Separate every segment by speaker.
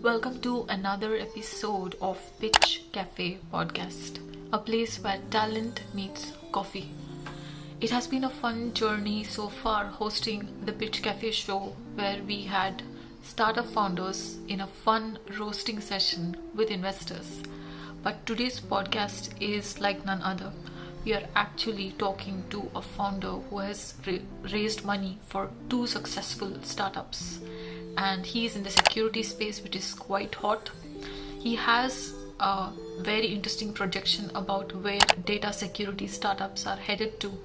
Speaker 1: Welcome to another episode of Pitch Cafe podcast, a place where talent meets coffee. It has been a fun journey so far hosting the Pitch Cafe show where we had startup founders in a fun roasting session with investors. But today's podcast is like none other. We are actually talking to a founder who has raised money for two successful startups, and he is in the security space, which is quite hot. He has a very interesting projection about where data security startups are headed to.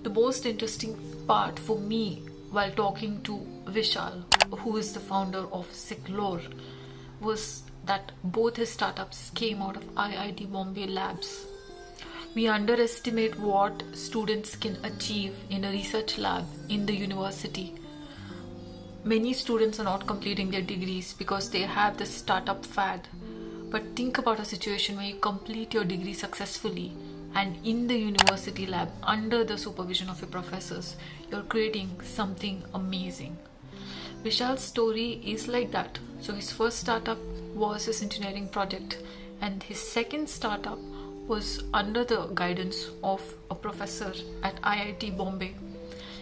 Speaker 1: The most interesting part for me while talking to Vishal, who is the founder of Seclore, was that both his startups came out of IIT Bombay Labs. We underestimate what students can achieve in a research lab in the university. Many students are not completing their degrees because they have this startup fad. But think about a situation where you complete your degree successfully and in the university lab, under the supervision of your professors, you're creating something amazing. Vishal's story is like that. So his first startup was his engineering project, and his second startup was under the guidance of a professor at IIT Bombay.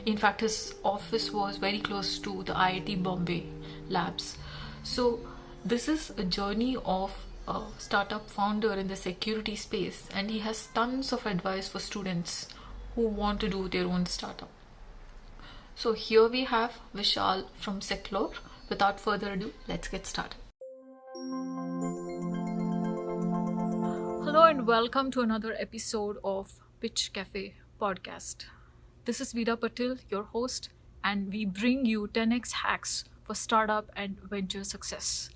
Speaker 1: In fact, his office was very close to the IIT Bombay Labs. So this is a journey of a startup founder in the security space, and he has tons of advice for students who want to do their own startup. So here we have Vishal from Seclore. Without further ado, let's get started. Hello and welcome to another episode of Pitch Cafe podcast. This is Vida, Patil, your host, and we bring you 10x hacks for startup and venture success.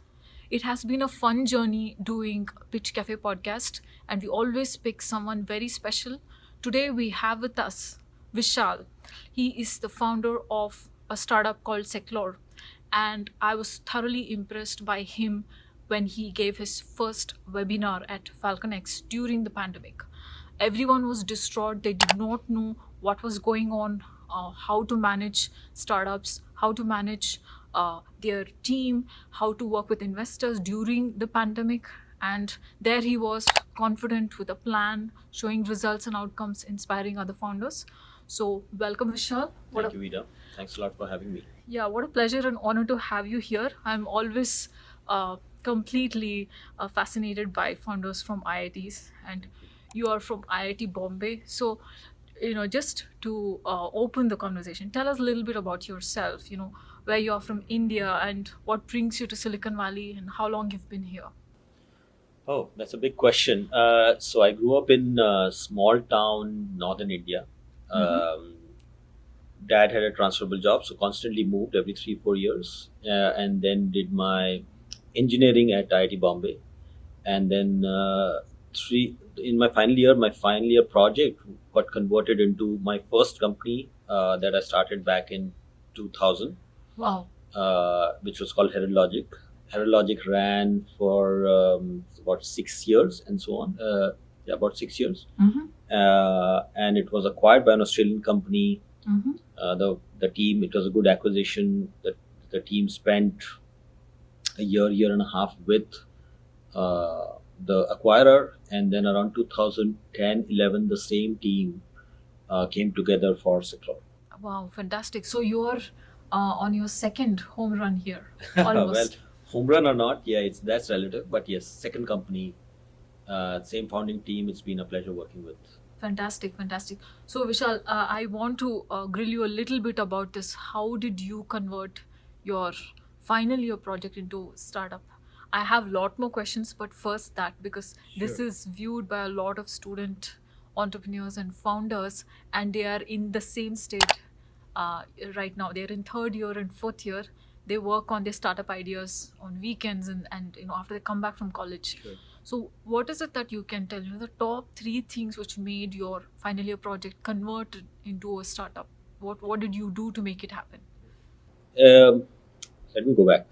Speaker 1: It has been a fun journey doing Pitch Cafe podcast, and we always pick someone very special. Today we have with us Vishal. He is the founder of a startup called Seclore, and I was thoroughly impressed by him when he gave his first webinar at FalconX during the pandemic. Everyone was distraught. They did not know what was going on, how to manage startups, how to manage their team, how to work with investors during the pandemic. And there he was, confident with a plan, showing results and outcomes, inspiring other founders. So welcome, Vishal.
Speaker 2: Thank you, Vida. Thanks a lot for having me.
Speaker 1: Yeah, what a pleasure and honor to have you here. I'm always completely fascinated by founders from IITs, and you are from IIT Bombay. So, just to open the conversation, tell us a little bit about yourself, where you are from India and what brings you to Silicon Valley and how long you've been here.
Speaker 2: Oh, that's a big question. So I grew up in a small town, northern India. Dad had a transferable job, so constantly moved every 3-4 years, and then did my engineering at IIT Bombay, and then my final year project got converted into my first company that I started back in 2000.
Speaker 1: Wow.
Speaker 2: Which was called Herald Logic. Herald Logic ran for about 6 years and so on. About 6 years. And it was acquired by an Australian company. The team, it was a good acquisition. The team spent a year and a half with the acquirer, and then around 2010-11, the same team came together for Seclore.
Speaker 1: Wow, fantastic. So you are on your second home run here, almost.
Speaker 2: Well, home run or not, that's relative, but yes, second company, same founding team. It's been a pleasure working with.
Speaker 1: Fantastic. So Vishal, I want to grill you a little bit about this. How did you convert your final year project into startup? I have a lot more questions, but first that, because this is viewed by a lot of student entrepreneurs and founders, and they are in the same state right now. They're in third year and fourth year. They work on their startup ideas on weekends and after they come back from college.
Speaker 2: Sure.
Speaker 1: So what is it that you can tell, the top 3 things which made your final year project convert into a startup? What did you do to make it happen?
Speaker 2: Let me go back.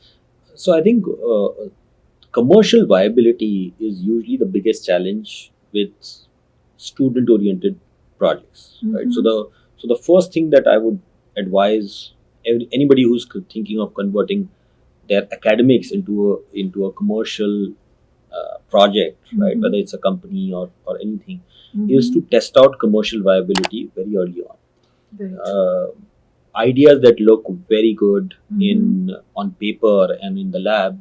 Speaker 2: So I think commercial viability is usually the biggest challenge with student-oriented projects, right? So the first thing that I would advise anybody who's thinking of converting their academics into a commercial project, right? Whether it's a company or anything, is to test out commercial viability very early on.
Speaker 1: Very true.
Speaker 2: Ideas that look very good in on paper and in the lab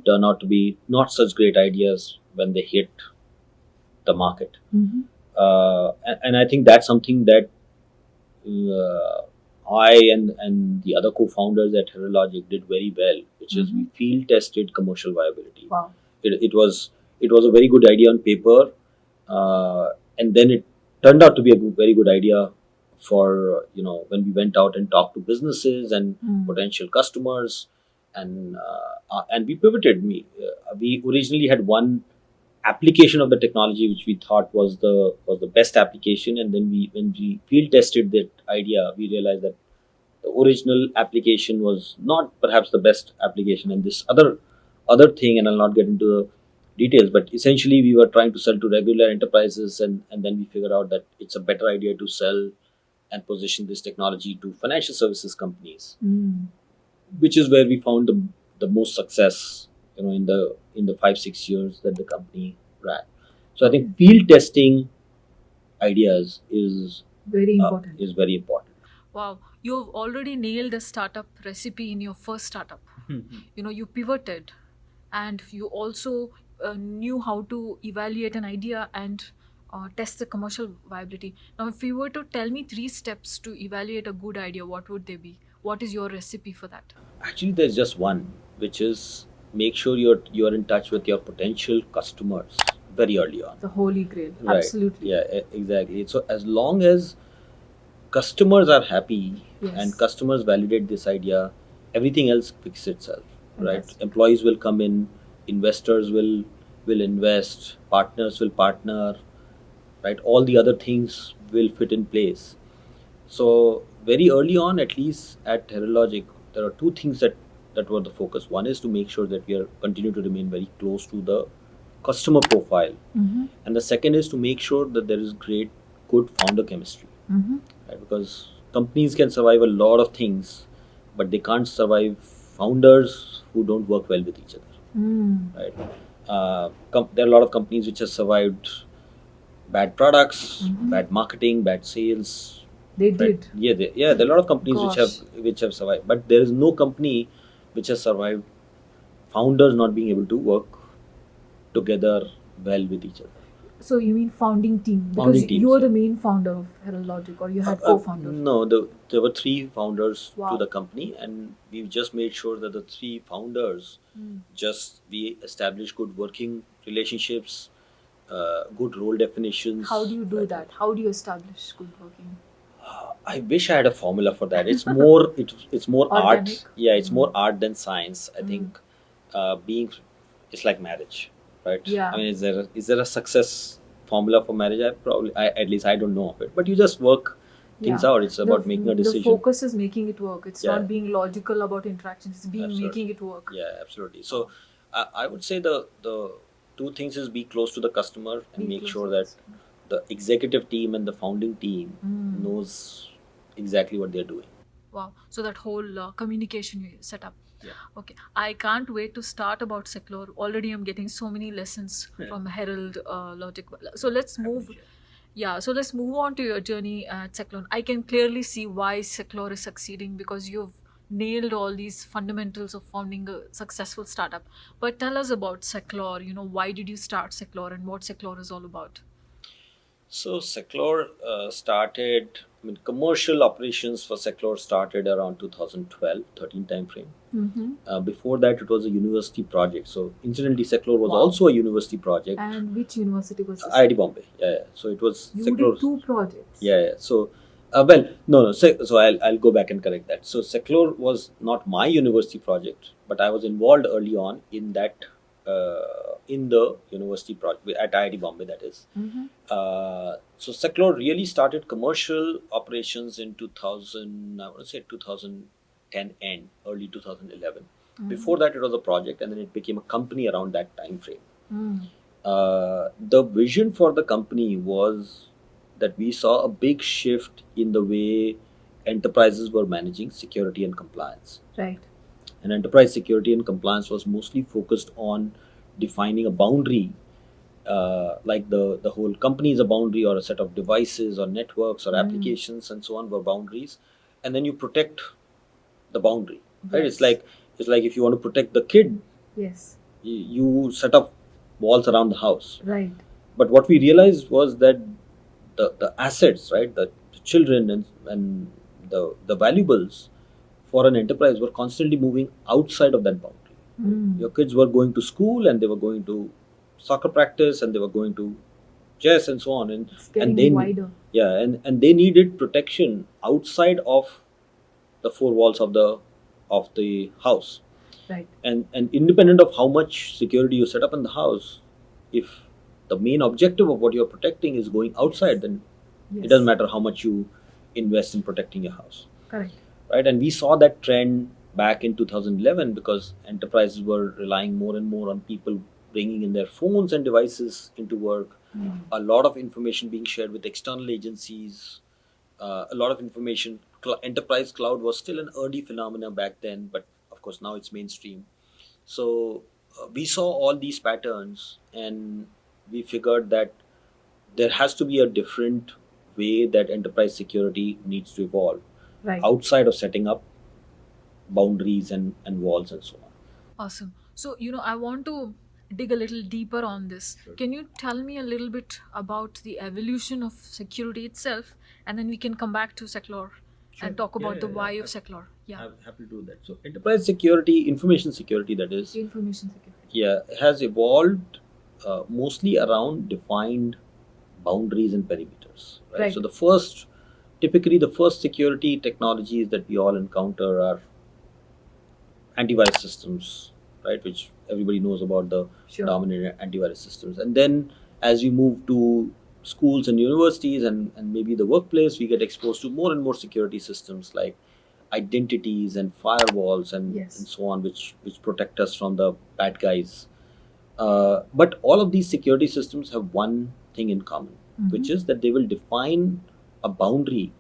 Speaker 2: turn out to be not such great ideas when they hit the market. And I think that's something that I and the other co-founders at HeroLogic did very well, which is we field tested commercial viability.
Speaker 1: Wow.
Speaker 2: It was a very good idea on paper, and then it turned out to be a very good idea for when we went out and talked to businesses and potential customers, and we pivoted. We originally had one application of the technology which we thought was the best application, and then when we field tested that idea, we realized that the original application was not perhaps the best application, and this other thing, and I'll not get into the details, but essentially we were trying to sell to regular enterprises, and then we figured out that it's a better idea to sell and position this technology to financial services companies, which is where we found the most success in the 5-6 years that the company ran. So I think field testing ideas is
Speaker 1: very important. Wow, you've already nailed a startup recipe in your first startup. You pivoted, and you also knew how to evaluate an idea and test the commercial viability. Now, if you were to tell me 3 steps to evaluate a good idea, what would they be? What is your recipe for that?
Speaker 2: Actually, there's just one, which is make sure you're in touch with your potential customers very early on.
Speaker 1: The holy grail.
Speaker 2: Right.
Speaker 1: Absolutely.
Speaker 2: Yeah, exactly. So as long as customers are happy and customers validate this idea, everything else fixes itself, right?
Speaker 1: Fantastic.
Speaker 2: Employees will come in, investors will invest, partners will partner, right? All the other things will fit in place. So very early on, at least at HeroLogic, there are 2 things that were the focus. One is to make sure that we continue to remain very close to the customer profile, and the second is to make sure that there is good founder chemistry, right? Because companies can survive a lot of things, but they can't survive founders who don't work well with each other, right? There are a lot of companies which have survived bad products, bad marketing, bad sales.
Speaker 1: They
Speaker 2: right?
Speaker 1: did.
Speaker 2: There are a lot of companies
Speaker 1: Gosh.
Speaker 2: which have survived, but there is no company which has survived founders not being able to work together well with each other.
Speaker 1: So you mean founding team? Because
Speaker 2: Founding teams,
Speaker 1: you were
Speaker 2: yeah.
Speaker 1: the main founder of HeroLogic, or you had co-founders?
Speaker 2: No, there were 3 founders
Speaker 1: Wow.
Speaker 2: to the company, and we just made sure that the 3 founders we established good working relationships, good role definitions.
Speaker 1: How do you do
Speaker 2: right?
Speaker 1: that? How do you establish good working?
Speaker 2: I wish I had a formula for that. It's more it's more
Speaker 1: Organic?
Speaker 2: art. Yeah, it's more art than science. I think it's like marriage, right?
Speaker 1: Yeah.
Speaker 2: I mean, is there a success formula for marriage? At least I don't know of it. But you just work things out. It's about making a decision.
Speaker 1: The focus is making it work. It's
Speaker 2: Yeah.
Speaker 1: not being logical about interactions. It's being
Speaker 2: Absolutely.
Speaker 1: making it work.
Speaker 2: Yeah, absolutely. So I would say the 2 things is be close to the customer and
Speaker 1: Be
Speaker 2: make
Speaker 1: close
Speaker 2: sure
Speaker 1: to the
Speaker 2: that the executive team and the founding team knows exactly what they're doing.
Speaker 1: Wow. So that whole communication you set up.
Speaker 2: Yeah.
Speaker 1: Okay. I can't wait to start about Seclore. Already I'm getting so many lessons from Herald Logic. So let's move. Yeah, so let's move on to your journey at Seclore. I can clearly see why Seclore is succeeding, because you've nailed all these fundamentals of founding a successful startup. But tell us about Seclore. Why did you start Seclore and what Seclore is all about?
Speaker 2: So Seclore started, commercial operations for Seclore started around 2012-13 time frame. Before that, it was a university project. So incidentally, Seclore was also a university project.
Speaker 1: And which university was this?
Speaker 2: IIT Bombay. Yeah. So it was
Speaker 1: You
Speaker 2: Seclore.
Speaker 1: did 2 projects.
Speaker 2: Yeah. So, no. So I'll go back and correct that. So Seclore was not my university project, but I was involved early on in that in the university project at IIT Bombay. That is. So Seclore really started commercial operations in 2000. I want to say 2010 end, early 2011. Before that, it was a project, and then it became a company around that time frame. The vision for the company was that we saw a big shift in the way enterprises were managing security and compliance.
Speaker 1: Right.
Speaker 2: And enterprise security and compliance was mostly focused on defining a boundary, like the whole company is a boundary, or a set of devices or networks or applications and so on were boundaries, and then you protect the boundary, right? It's like if you want to protect the kid,
Speaker 3: Yes.
Speaker 2: you set up walls around the house.
Speaker 3: Right.
Speaker 2: But what we realized was that the assets, right, the children and the valuables for an enterprise were constantly moving outside of that boundary. Your kids were going to school, and they were going to soccer practice, and they were going to chess and so on,
Speaker 3: It's getting
Speaker 2: and they
Speaker 3: wider.
Speaker 2: and they needed protection outside of the four walls of the house.
Speaker 3: Right.
Speaker 2: And independent of how much security you set up in the house, if the main objective of what you're protecting is going outside, then
Speaker 3: Yes.
Speaker 2: it doesn't matter how much you invest in protecting your house,
Speaker 3: Correct.
Speaker 2: right? And we saw that trend back in 2011 because enterprises were relying more and more on people bringing in their phones and devices into work. A lot of information being shared with external agencies, a lot of information. Enterprise cloud was still an early phenomena back then, but of course now it's mainstream. So we saw all these patterns, and we figured that there has to be a different way that enterprise security needs to evolve,
Speaker 3: Right.
Speaker 2: outside of setting up boundaries and walls and so on.
Speaker 1: Awesome. So, I want to dig a little deeper on this.
Speaker 2: Sure.
Speaker 1: Can you tell me a little bit about the evolution of security itself, and then we can come back to Seclore and talk about the why of Seclore. Yeah.
Speaker 2: I'm happy to do that. So enterprise security, information security, that is,
Speaker 3: Information security.
Speaker 2: yeah, has evolved mostly around defined boundaries and perimeters.
Speaker 3: Right.
Speaker 2: So typically the first security technologies that we all encounter are antivirus systems, right, which everybody knows about, the
Speaker 3: Sure.
Speaker 2: dominant antivirus systems. And then as we move to schools and universities and maybe the workplace, we get exposed to more and more security systems like identities and firewalls and,
Speaker 3: Yes.
Speaker 2: and so on, which protect us from the bad guys. But all of these security systems have one thing in common, which is that they will define a boundary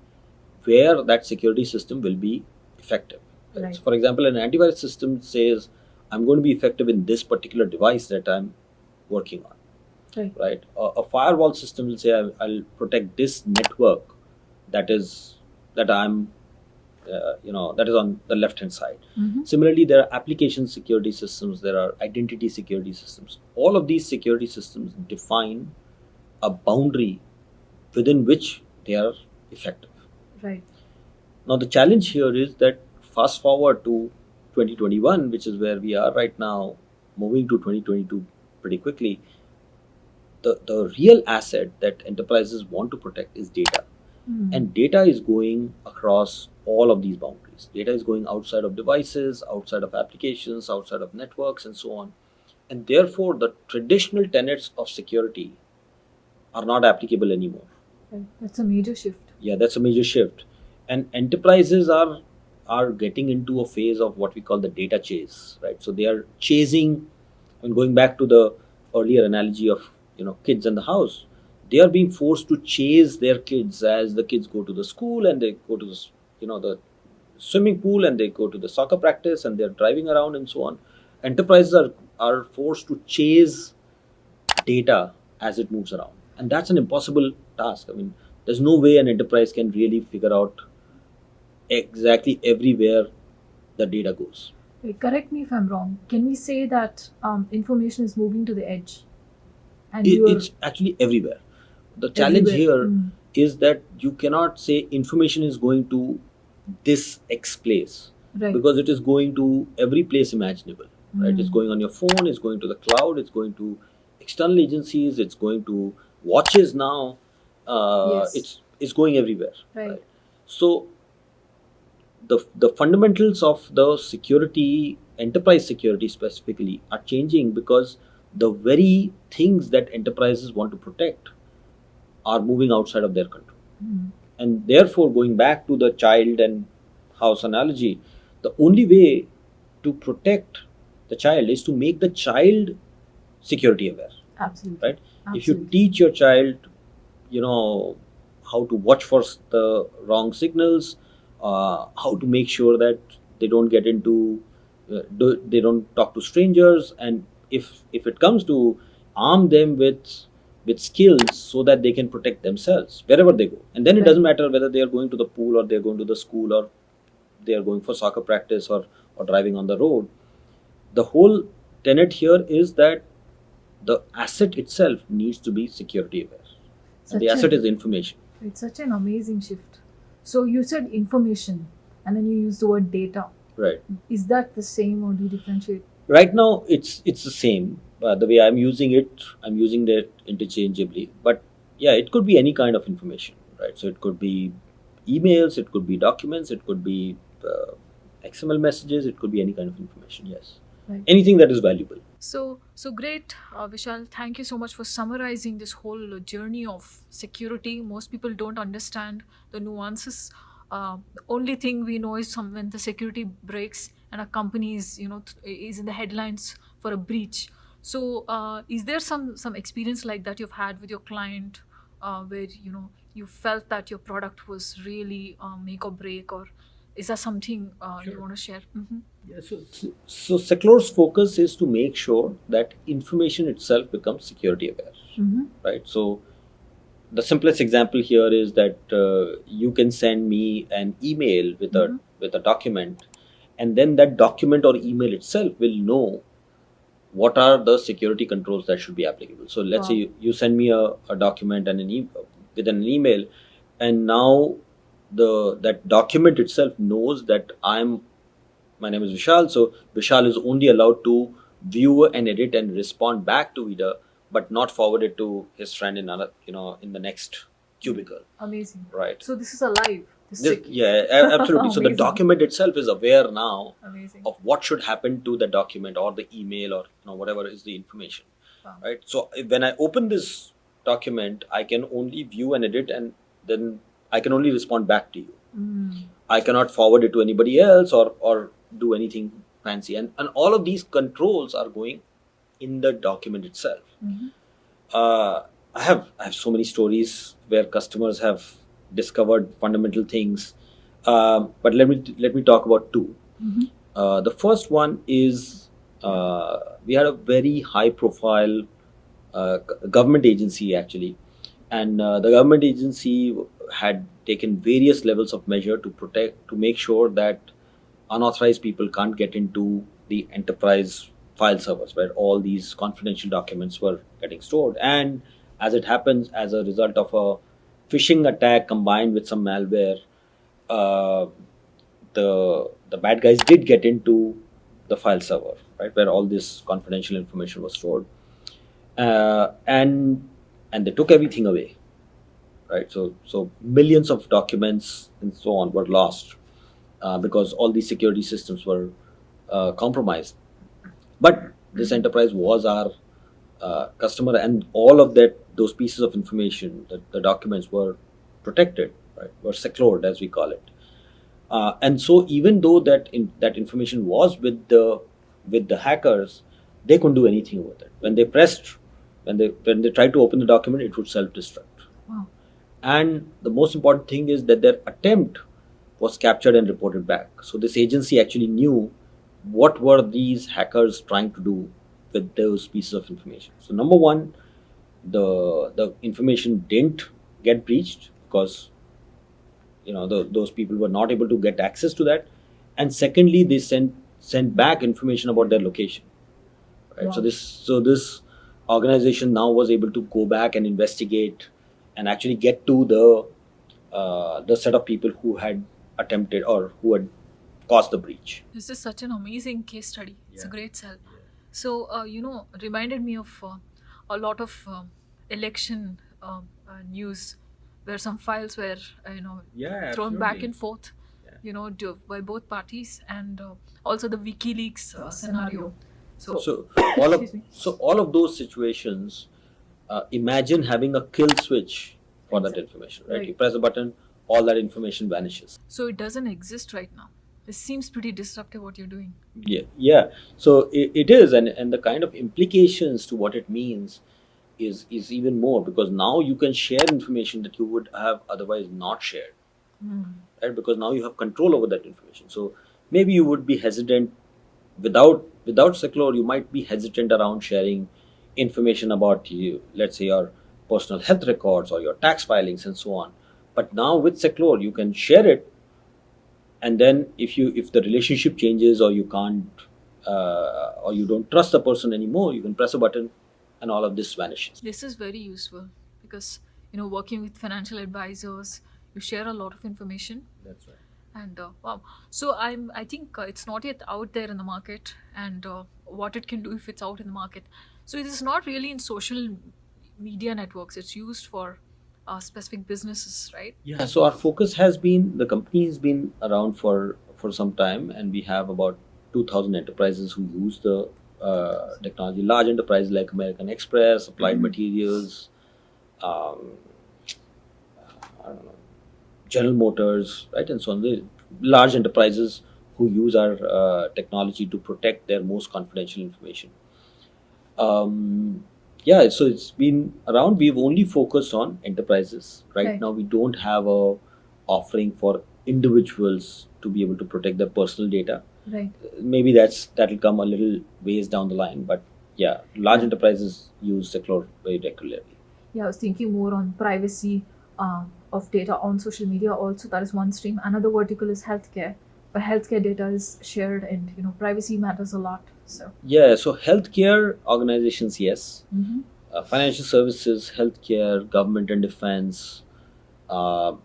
Speaker 2: where that security system will be effective.
Speaker 3: Right.
Speaker 2: So for example, an antivirus system says, I'm going to be effective in this particular device that I'm working on. Right. A firewall system will say, I'll protect this network that I'm that is on the left hand side. Similarly, there are application security systems, there are identity security systems. All of these security systems define a boundary within which they are effective.
Speaker 3: Right.
Speaker 2: Now the challenge here is that fast forward to 2021, which is where we are right now, moving to 2022 pretty quickly. The real asset that enterprises want to protect is data. And data is going across all of these boundaries. Data is going outside of devices, outside of applications, outside of networks, and so on. And therefore, the traditional tenets of security are not applicable anymore.
Speaker 3: Right. That's a major shift.
Speaker 2: Yeah, that's a major shift. And enterprises are getting into a phase of what we call the data chase, right? So they are chasing, and going back to the earlier analogy of kids in the house, they are being forced to chase their kids as the kids go to the school and they go to the swimming pool and they go to the soccer practice and they're driving around and so on. Enterprises are forced to chase data as it moves around, and that's an impossible task. I mean, there's no way an enterprise can really figure out exactly everywhere the data goes.
Speaker 3: Wait, correct me if I'm wrong. Can we say that information is moving to the edge? And
Speaker 2: It's actually everywhere. The challenge
Speaker 3: Everywhere.
Speaker 2: here is that you cannot say information is going to this X place,
Speaker 3: Right.
Speaker 2: because it is going to every place imaginable. Right? It's going on your phone, it's going to the cloud, it's going to external agencies, it's going to watches now.
Speaker 3: Yes.
Speaker 2: It's going everywhere.
Speaker 3: Right.
Speaker 2: So the fundamentals of the security, enterprise security specifically, are changing because the very things that enterprises want to protect are moving outside of their control. And therefore, going back to the child and house analogy, the only way to protect the child is to make the child security aware.
Speaker 3: Absolutely.
Speaker 2: Right? If you teach your child, how to watch for the wrong signals, how to make sure that they don't get into they don't talk to strangers, and if it comes to arm them with skills so that they can protect themselves wherever they go, and then it
Speaker 3: Right.
Speaker 2: doesn't matter whether they are going to the pool or they are going to the school or they are going for soccer practice or driving on the road. The whole tenet here is that the asset itself needs to be security aware, and the
Speaker 3: Such
Speaker 2: asset
Speaker 3: a-
Speaker 2: is information.
Speaker 3: It's such an amazing shift. So you said information, and then you used the word data.
Speaker 2: Right.
Speaker 3: Is that the same, or do you differentiate?
Speaker 2: Right now it's the same. The way I'm using that interchangeably, but yeah, it could be any kind of information, right? So it could be emails, it could be documents, it could be XML messages, it could be any kind of information. Yes,
Speaker 3: Right.
Speaker 2: anything that is valuable.
Speaker 1: So great, Vishal. Thank you so much for summarizing this whole journey of security. Most people don't understand the nuances. The only thing we know is when the security breaks and a company is, is in the headlines for a breach. So, is there some experience like that you've had with your client, where you felt that your product was really make or break, or is that something you
Speaker 2: Sure.
Speaker 1: want to share? Mm-hmm.
Speaker 2: Yeah, so Seclore's focus is to make sure that information itself becomes security aware,
Speaker 3: Mm-hmm.
Speaker 2: right? So the simplest example here is that you can send me an email
Speaker 3: Mhm.
Speaker 2: with a document, and then that document or email itself will know what are the security controls that should be applicable. So let's say
Speaker 3: Wow.
Speaker 2: you send me a document and with an email, and now that document itself knows that my name is Vishal. So Vishal is only allowed to view and edit and respond back to Vida, but not forward it to his friend in the next cubicle,
Speaker 3: Amazing.
Speaker 2: right?
Speaker 3: So this is alive.
Speaker 2: Yeah, absolutely. So the
Speaker 3: Amazing.
Speaker 2: document itself is aware now
Speaker 3: Amazing.
Speaker 2: of what should happen to the document or the email or whatever is the information,
Speaker 3: Wow.
Speaker 2: right? So when I open this document, I can only view and edit, and then I can only respond back to you.
Speaker 3: Mm.
Speaker 2: I cannot forward it to anybody else or do anything fancy. And all of these controls are going in the document itself.
Speaker 3: Mhm.
Speaker 2: I have so many stories where customers have discovered fundamental things, but let me talk about two.
Speaker 3: Mhm.
Speaker 2: The first one is we had a very high profile government agency actually, and the government agency had taken various levels of measure to make sure that unauthorized people can't get into the enterprise file servers where all these confidential documents were getting stored. And as it happens, as a result of a phishing attack combined with some malware, uh, the bad guys did get into the file server, right, where all this confidential information was stored, and they took everything away, right? So millions of documents and so on were lost because all these security systems were compromised. But this enterprise was our customer, and all of those pieces of information, the documents were protected, right? Were secured, as we call it. And so, even though that information was with the hackers, they couldn't do anything with it. When they tried to open the document, it would self destruct.
Speaker 3: Wow.
Speaker 2: And the most important thing is that their attempt was captured and reported back. So this agency actually knew what were these hackers trying to do with those pieces of information. So number one, the information didn't get breached because those people were not able to get access to that, and secondly, they sent back information about their location. Right.
Speaker 3: Wow.
Speaker 2: So this organization now was able to go back and investigate and actually get to the set of people who had attempted or who had caused the breach.
Speaker 1: This is such an amazing case study. It's a
Speaker 2: Yeah.
Speaker 1: great sell. So, reminded me of a lot of election news where some files were,
Speaker 2: Yeah,
Speaker 1: thrown back
Speaker 2: absolutely.
Speaker 1: and forth,
Speaker 2: Yeah.
Speaker 1: by both parties, and also the WikiLeaks scenario. So,
Speaker 2: So all of
Speaker 3: Excuse me.
Speaker 2: all of those situations, imagine having a kill switch for that
Speaker 3: Exactly.
Speaker 2: information, right?
Speaker 3: Right.
Speaker 2: You press a button, all that information vanishes.
Speaker 1: so it doesn't exist right now. This seems pretty disruptive what you're doing.
Speaker 2: Yeah. So it is, and the kind of implications to what it means is even more, because now you can share information that you would have otherwise not shared,
Speaker 3: Mm.
Speaker 2: right? Because now you have control over that information. So maybe you would be hesitant without Seclore, you might be hesitant around sharing information about you, let's say your personal health records or your tax filings and so on. But now with Seclore, you can share it, and then if the relationship changes, or you can't or you don't trust the person anymore, you can press a button and all of this vanishes.
Speaker 1: This is very useful because, working with financial advisors, you share a lot of information.
Speaker 2: That's right.
Speaker 1: And wow, so I think it's not yet out there in the market, and what it can do if it's out in the market. So it is not really in social media networks. It's used for specific businesses, right?
Speaker 2: Yeah, so our focus has been, the company has been around for some time, and we have about 2,000 enterprises who use the technology. Large enterprises like American Express, Applied Materials, um, I don't know, General Motors, right, and so on. The large enterprises who use our technology to protect their most confidential information. Yeah, so it's been around. We've only focused on enterprises right
Speaker 3: Right.
Speaker 2: now. We don't have a offering for individuals to be able to protect their personal data.
Speaker 3: Right.
Speaker 2: Maybe that'll come a little ways down the line, but yeah, large
Speaker 3: Yeah.
Speaker 2: enterprises use Seclore very regularly.
Speaker 3: Yeah, I was thinking more on privacy of data on social media. Also, that is one stream. Another vertical is healthcare, but healthcare data is shared, and privacy matters a lot. So,
Speaker 2: Yeah, so healthcare organizations, yes.
Speaker 3: mhm.
Speaker 2: Financial services, healthcare, government and defense,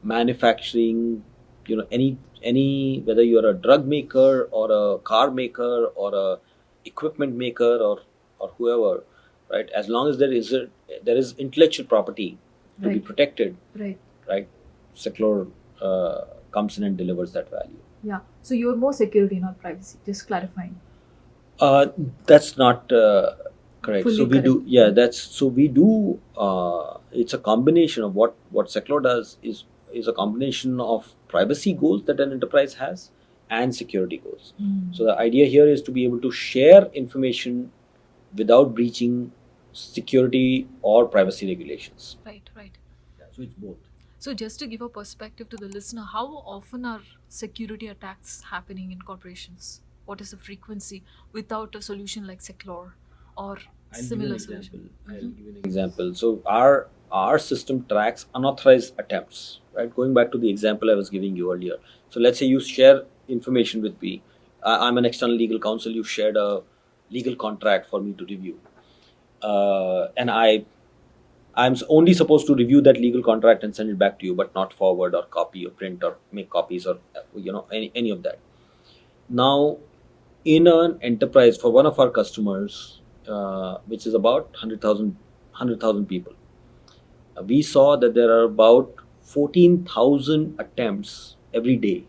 Speaker 2: manufacturing, any whether you're a drug maker or a car maker or a equipment maker, or whoever, right? As long as there is intellectual property to be
Speaker 3: Right.
Speaker 2: protected,
Speaker 3: Right.
Speaker 2: right? Seclore comes in and delivers that value.
Speaker 3: Yeah. So you're more security, not privacy. Just clarifying.
Speaker 2: That's not correct.
Speaker 3: Fully
Speaker 2: So we do,
Speaker 3: correct.
Speaker 2: yeah. That's so we do. It's a combination of what Seclore does is a combination of privacy goals that an enterprise has and security goals.
Speaker 3: Mm.
Speaker 2: So the idea here is to be able to share information without breaching security or privacy regulations.
Speaker 1: Right, right.
Speaker 2: Yeah, so it's both.
Speaker 1: So just to give a perspective to the listener, how often are security attacks happening in corporations? What is the frequency without a solution like Seclore or
Speaker 2: I'll
Speaker 1: similar
Speaker 2: give you an
Speaker 1: solution?
Speaker 2: example. I'll give you an example. So our system tracks unauthorized attempts, right? Going back to the example I was giving you earlier. So let's say you share information with me. I'm an external legal counsel. You shared a legal contract for me to review, and I'm only supposed to review that legal contract and send it back to you, but not forward or copy or print or make copies or any of that. Now, in an enterprise for one of our customers, which is about 100,000 people, we saw that there are about 14,000 attempts every day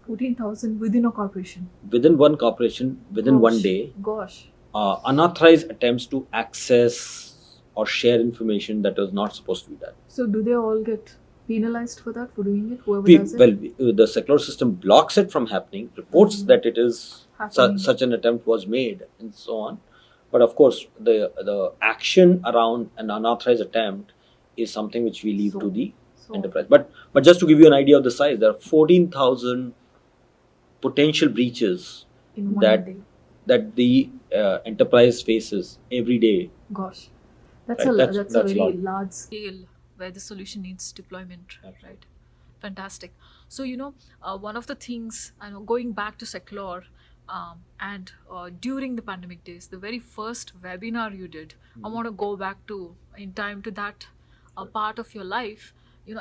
Speaker 3: 14,000 within a corporation.
Speaker 2: within one corporation within one
Speaker 3: Gosh.
Speaker 2: day.
Speaker 3: Gosh.
Speaker 2: Unauthorized attempts to access or share information that was not supposed to be done.
Speaker 3: So do they all get penalized for that, for doing it? Whoever does it?
Speaker 2: The Seclore system blocks it from happening, reports that it is
Speaker 3: Happening.
Speaker 2: such an attempt was made, and so on. But of course, the action around an unauthorized attempt is something which we leave to the
Speaker 3: So-
Speaker 2: enterprise. But just to give you an idea of the size, there are 14,000 potential breaches
Speaker 3: in one
Speaker 2: that
Speaker 3: day.
Speaker 2: that the enterprise faces every day.
Speaker 3: Gosh. That's
Speaker 2: Right,
Speaker 3: a
Speaker 2: that's-
Speaker 3: that's a
Speaker 2: that's
Speaker 3: very
Speaker 2: lot.
Speaker 3: large.
Speaker 1: Scale where the solution needs deployment,
Speaker 2: Absolutely.
Speaker 1: right? Fantastic. So, one of the things, I know, going back to Seclore, and during the pandemic days, the very first webinar you did, I want to go back to in time to that part of your life.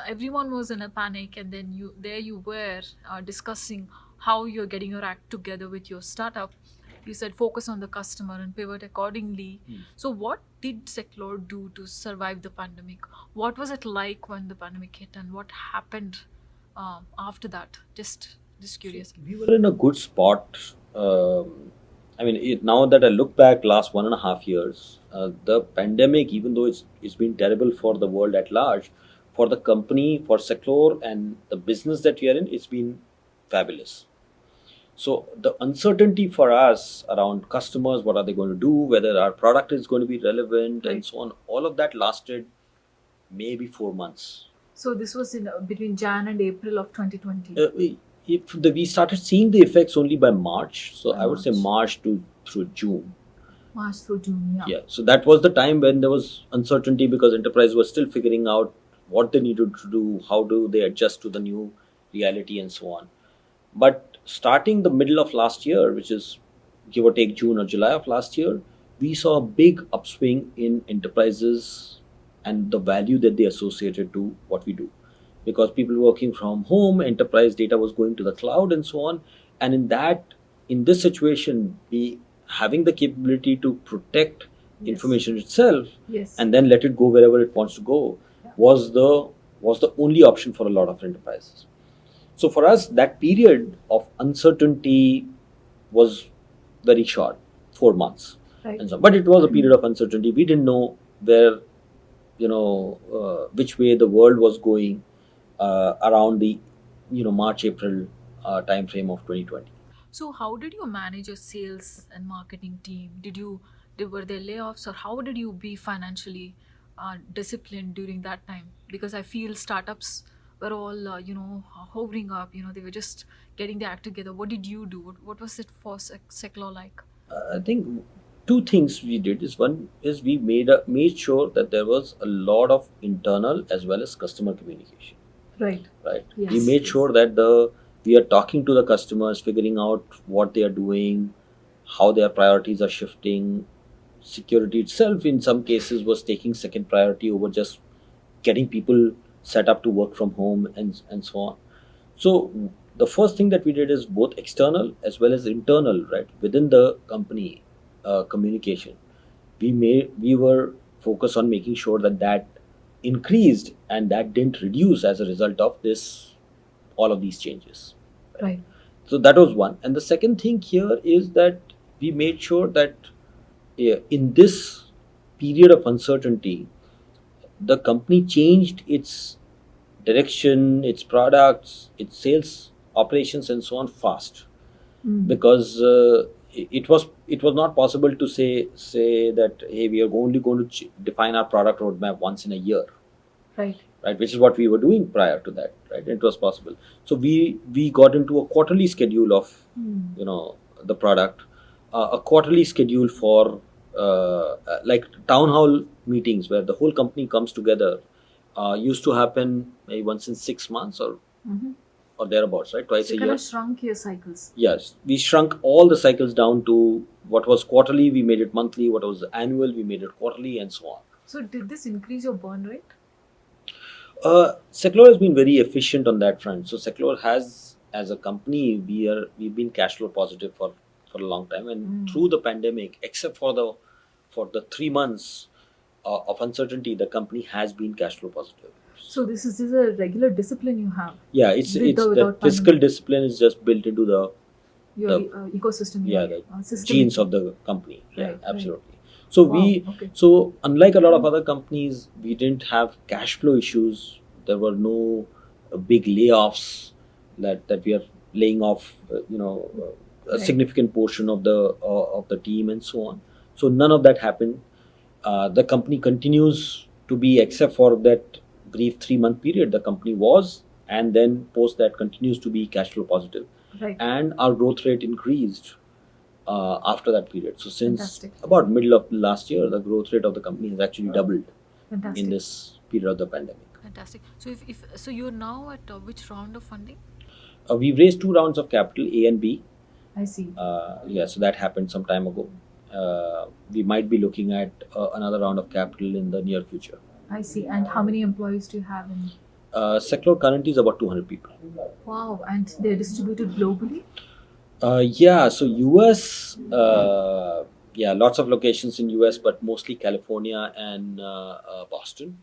Speaker 1: Everyone was in a panic, and then you were discussing how you're getting your act together with your startup. You said focus on the customer and pivot accordingly. So what did Seclore do to survive the pandemic? What was it like when the pandemic hit, and what happened after that? Just curious.
Speaker 2: We were in a good spot. Now that I look back, last 1.5 years, the pandemic, even though it's been terrible for the world at large, for the company, for Seclore, and the business that we are in, it's been fabulous. So the uncertainty for us around customers, what are they going to do, whether our product is going to be relevant, and
Speaker 3: Right.
Speaker 2: so on, all of that lasted maybe 4 months.
Speaker 3: So this was in between Jan and April of 2020.
Speaker 2: we started seeing the effects only by March. So
Speaker 3: By
Speaker 2: I would say
Speaker 3: March.
Speaker 2: March through June.
Speaker 3: March through June, yeah.
Speaker 2: Yeah. So that was the time when there was uncertainty because enterprise was still figuring out what they needed to do, how do they adjust to the new reality, and so on. But starting the middle of last year, which is give or take June or July of last year, we saw a big upswing in enterprises and the value that they associated to what we do. Because people working from home, enterprise data was going to the cloud and so on. And in this situation, we having the capability to protect
Speaker 3: Yes.
Speaker 2: information itself
Speaker 3: Yes.
Speaker 2: and then let it go wherever it wants to go
Speaker 3: Yeah.
Speaker 2: was the only option for a lot of enterprises. So for us, that period of uncertainty was very short, 4 months,
Speaker 3: Right.
Speaker 2: and so. But it was a period of uncertainty. We didn't know where, which way the world was going around the, March April time frame of 2020.
Speaker 1: So, how did you manage your sales and marketing team? Were there layoffs, or how did you be financially disciplined during that time? Because I feel startups were all, hovering up. They were just getting their act together. What did you do? What was it for Seclore like?
Speaker 2: I think two things we did is one is we made sure that there was a lot of internal as well as customer communication.
Speaker 3: Right.
Speaker 2: Right.
Speaker 3: Yes.
Speaker 2: We made sure that we are talking to the customers, figuring out what they are doing, how their priorities are shifting. Security itself, in some cases, was taking second priority over just getting people set up to work from home and so on. So the first thing that we did is both external as well as internal, right, within the company communication. We were focused on making sure that increased and that didn't reduce as a result of all of these changes.
Speaker 3: Right.
Speaker 2: So that was one. And the second thing here is that we made sure that in this period of uncertainty, the company changed its direction, its products, its sales operations, and so on fast. Because it was not possible to say that, hey, we are only going to define our product roadmap once in a year,
Speaker 3: Right.
Speaker 2: right? Which is what we were doing prior to that, right? It was possible. So we got into a quarterly schedule of the product, a quarterly schedule for like town hall meetings where the whole company comes together. Used to happen maybe once in 6 months or thereabouts, right? Twice
Speaker 3: So
Speaker 2: a
Speaker 3: kind
Speaker 2: year.
Speaker 3: of shrunk your cycles.
Speaker 2: Yes, we shrunk all the cycles down to what was quarterly, we made it monthly, what was annual, we made it quarterly, and so on.
Speaker 3: So did this increase your burn rate?
Speaker 2: Seclore has been very efficient on that front. So Seclore has, as a company, we've been cash flow positive for a long time, and through the pandemic, except for the 3 months of uncertainty, the company has been cash flow positive.
Speaker 3: So this is a regular discipline you have.
Speaker 2: Yeah, it's
Speaker 3: With or
Speaker 2: the
Speaker 3: without
Speaker 2: fiscal
Speaker 3: pandemic.
Speaker 2: discipline is just built into
Speaker 3: Your
Speaker 2: the
Speaker 3: ecosystem.
Speaker 2: yeah,
Speaker 3: Your,
Speaker 2: the
Speaker 3: system.
Speaker 2: genes of the company. Yeah,
Speaker 3: Right, right.
Speaker 2: absolutely. So
Speaker 3: Wow, okay.
Speaker 2: so unlike a lot of other companies, we didn't have cash flow issues. There were no big layoffs that we are laying off, a
Speaker 3: Right.
Speaker 2: significant portion of the team and so on. So none of that happened. The company continues to be, except for that brief 3 month period, the company was, and then post that continues to be cash flow positive.
Speaker 3: Right.
Speaker 2: And our growth rate increased after that period. So since
Speaker 3: Fantastic.
Speaker 2: about middle of last year, the growth rate of the company has actually doubled
Speaker 3: Fantastic.
Speaker 2: in this period of the pandemic.
Speaker 1: Fantastic. So, if you're now at which round of funding?
Speaker 2: We've raised 2 rounds of capital, A and B.
Speaker 3: I see.
Speaker 2: Yeah, so that happened some time ago. We might be looking at another round of capital in the near future.
Speaker 3: I see. And how many employees do you have in?
Speaker 2: Seclore currently is about 200 people.
Speaker 3: Wow. And they're distributed globally?
Speaker 2: Yeah, so US, lots of locations in US, but mostly California and Boston.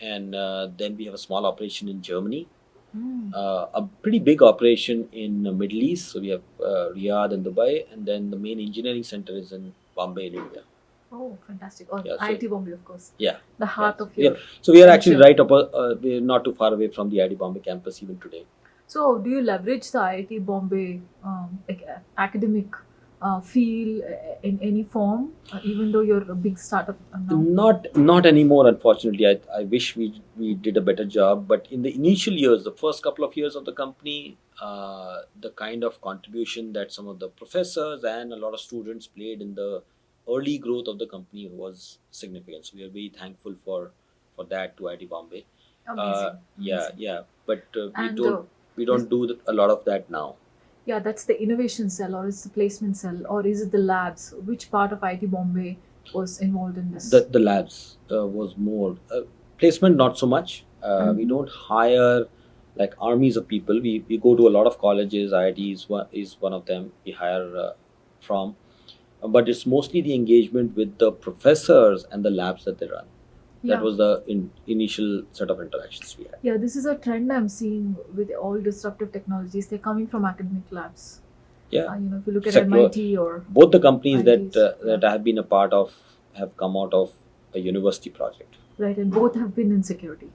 Speaker 2: And then we have a small operation in Germany, a pretty big operation in the Middle East. So we have Riyadh and Dubai, and then the main engineering center is in Bombay, in India.
Speaker 3: Oh, fantastic. Oh,
Speaker 2: Yeah, so-
Speaker 3: IIT Bombay, of course.
Speaker 2: Yeah.
Speaker 3: The heart of
Speaker 2: Yeah.
Speaker 3: your.
Speaker 2: So we are actually
Speaker 3: venture.
Speaker 2: right up, we're not too far away from the IIT Bombay campus even today.
Speaker 3: So, do you leverage the IIT Bombay academic feel in any form, even though you're a big startup now?
Speaker 2: Not anymore, unfortunately. I wish we did a better job, but in the initial years, the first couple of years of the company, the kind of contribution that some of the professors and a lot of students played in the early growth of the company was significant. So we are very thankful for that to IIT Bombay.
Speaker 3: Amazing.
Speaker 2: Yeah,
Speaker 3: Amazing.
Speaker 2: yeah, but
Speaker 3: And
Speaker 2: we don't do a lot of that now.
Speaker 3: yeah, that's the innovation cell, or it's the placement cell, or is it the labs? Which part of IT Bombay was involved in this?
Speaker 2: The labs was more placement, not so much. We don't hire like armies of people. We go to a lot of colleges. IIT is one of them we hire from, but it's mostly the engagement with the professors and the labs that they run.
Speaker 3: Yeah.
Speaker 2: That was the initial set of interactions we had.
Speaker 3: Yeah, this is a trend I'm seeing with all disruptive technologies. They're coming from academic labs.
Speaker 2: Yeah,
Speaker 3: If you look at
Speaker 2: Seclore,
Speaker 3: MIT or
Speaker 2: both the companies
Speaker 3: IITs,
Speaker 2: that I have been a part of have come out of a university project.
Speaker 3: right, and both have been in security.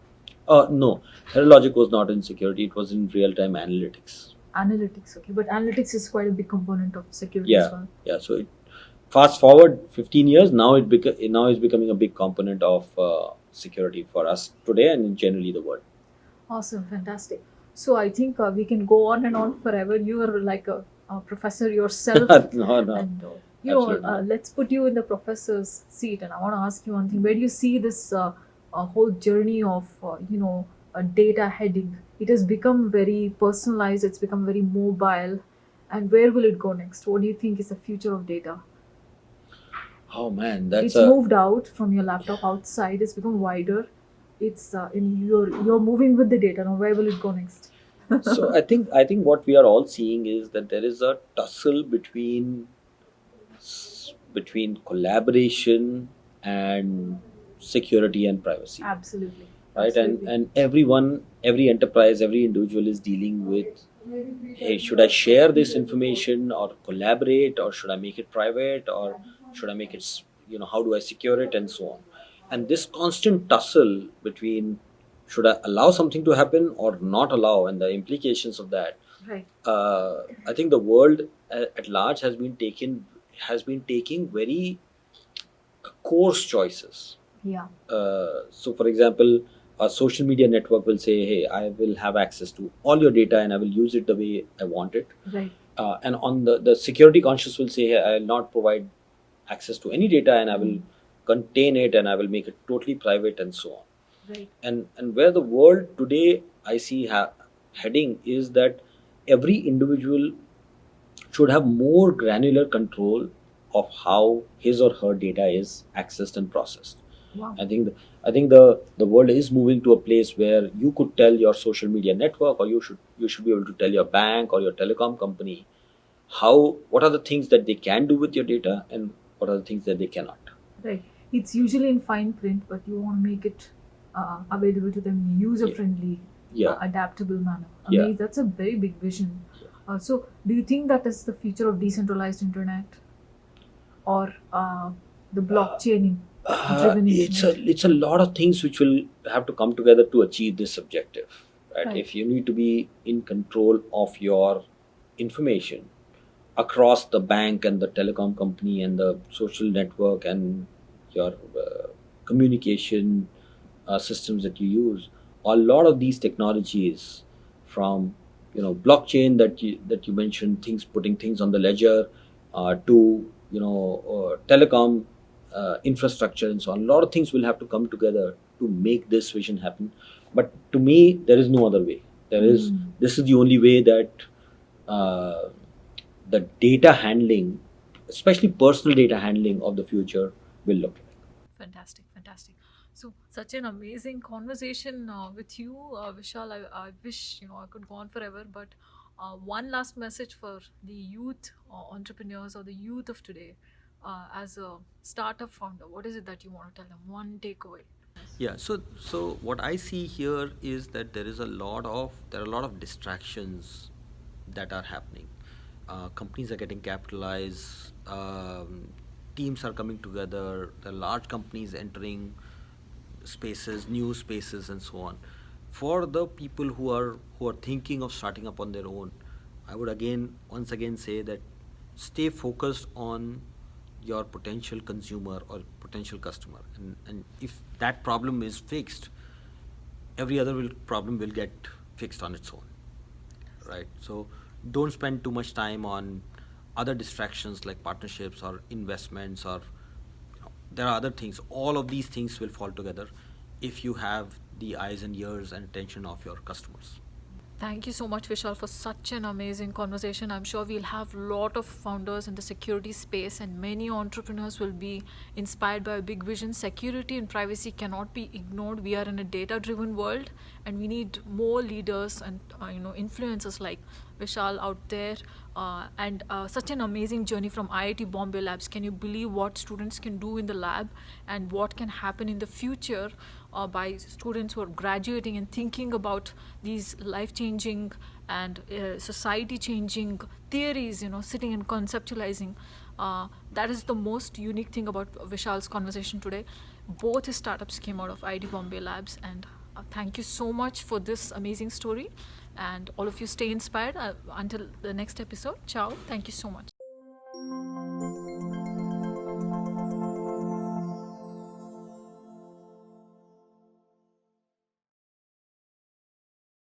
Speaker 2: No, Heralogic was not in security. It was in real-time analytics.
Speaker 3: Analytics, okay, but analytics is quite a big component of security as well.
Speaker 2: Yeah. So fast forward 15 years, now now is becoming a big component of security for us today and generally the world.
Speaker 3: Awesome, fantastic. So I think we can go on and on forever. You are like a professor yourself.
Speaker 2: No,
Speaker 3: And
Speaker 2: absolutely not.
Speaker 3: let's put you in the professor's seat, and I want to ask you one thing. Where do you see this whole journey of data heading? It has become very personalized. It's become very mobile, and where will it go next? What do you think is the future of data?
Speaker 2: Oh man, that's
Speaker 3: It's moved out from your laptop outside. It's become wider. It's you're moving with the data now. Where will it go next?
Speaker 2: So I think what we are all seeing is that there is a tussle between collaboration and security and privacy,
Speaker 3: Absolutely.
Speaker 2: right?
Speaker 3: Absolutely.
Speaker 2: And every enterprise, every individual is dealing with, hey, should I share this information or collaborate, or should I make it private, or should I make it, how do I secure it, and so on. And this constant tussle between should I allow something to happen or not allow, and the implications of that,
Speaker 3: Right.
Speaker 2: I think the world at large has been taking very coarse choices.
Speaker 3: Yeah.
Speaker 2: So for example, a social media network will say, hey, I will have access to all your data and I will use it the way I want it.
Speaker 3: Right.
Speaker 2: And on the security conscious will say, hey, I will not provide access to any data and I will contain it and I will make it totally private and so on.
Speaker 3: Right.
Speaker 2: And where the world today I see heading is that every individual should have more granular control of how his or her data is accessed and processed.
Speaker 3: Wow.
Speaker 2: I think the world is moving to a place where you could tell your social media network, or you should be able to tell your bank or your telecom company what are the things that they can do with your data and what are the things that they cannot.
Speaker 3: Right. It's usually in fine print, but you want to make it available to them in user-friendly, adaptable manner.
Speaker 2: Yeah.
Speaker 3: That's a very big vision. So, do you think that is the future of decentralized internet, or the blockchain driven internet?
Speaker 2: It's a lot of things which will have to come together to achieve this objective, right? If you need to be in control of your information across the bank and the telecom company and the social network and your communication systems that you use, a lot of these technologies, from blockchain that you mentioned, putting things on the ledger, to telecom infrastructure and so on, a lot of things will have to come together to make this vision happen. But to me, there is no other way. This is the only way that the data handling, especially personal data handling of the future, will look like.
Speaker 1: Fantastic. So, such an amazing conversation with you, Vishal. I wish I could go on forever, but one last message for the youth entrepreneurs or the youth of today, as a startup founder. What is it that you want to tell them? One takeaway.
Speaker 2: Yeah. So what I see here is that there are a lot of distractions that are happening. Companies are getting capitalized. Teams are coming together. There are large companies entering spaces, new spaces, and so on. For the people who are thinking of starting up on their own, I would once again say that stay focused on your potential consumer or potential customer, and if that problem is fixed, every other problem will get fixed on its own, right? So don't spend too much time on other distractions like partnerships or investments, or there are other things. All of these things will fall together if you have the eyes and ears and attention of your customers.
Speaker 1: Thank you so much, Vishal, for such an amazing conversation. I'm sure we'll have a lot of founders in the security space, and many entrepreneurs will be inspired by a big vision. Security and privacy cannot be ignored. We are in a data-driven world, and we need more leaders and influencers like Vishal out there. And such an amazing journey from IIT Bombay Labs. Can you believe what students can do in the lab and what can happen in the future by students who are graduating and thinking about these life-changing and society-changing theories, sitting and conceptualizing. That is the most unique thing about Vishal's conversation today. Both his startups came out of IIT Bombay Labs, and thank you so much for this amazing story. And all of you stay inspired until the next episode. Ciao. Thank you so much.